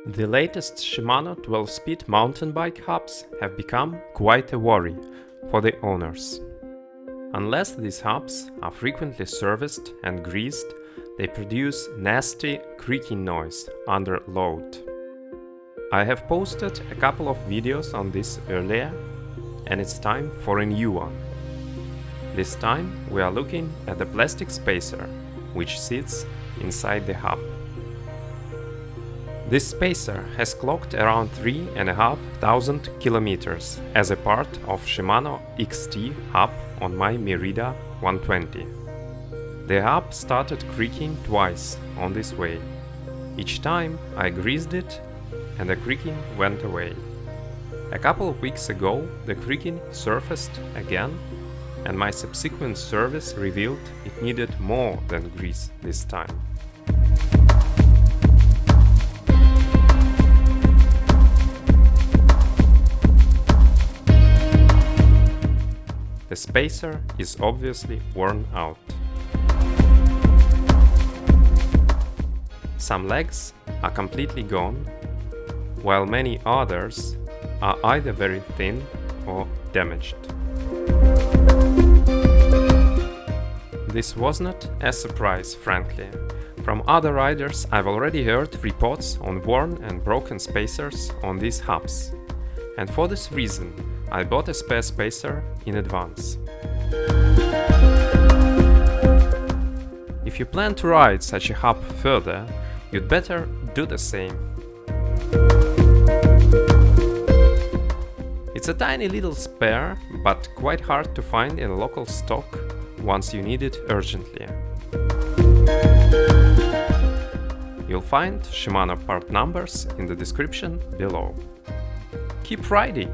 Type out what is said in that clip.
The latest Shimano 12-speed mountain bike hubs have become quite a worry for the owners. Unless these hubs are frequently serviced and greased, they produce nasty creaking noise under load. I have posted a couple of videos on this earlier, and it's time for a new one. This time we are looking at the plastic spacer, which sits inside the hub. This spacer has clocked around 3,500 kilometers as a part of Shimano XT hub on my Merida 120. The hub started creaking twice on this way. Each time I greased it and the creaking went away. A couple of weeks ago the creaking surfaced again, and my subsequent service revealed it needed more than grease this time. The spacer is obviously worn out. Some legs are completely gone, while many others are either very thin or damaged. This was not a surprise, frankly. From other riders I've already heard reports on worn and broken spacers on these hubs, and for this reason I bought a spare spacer in advance. If you plan to ride such a hub further, you'd better do the same. It's a tiny little spare, but quite hard to find in a local stock once you need it urgently. You'll find Shimano part numbers in the description below. Keep riding!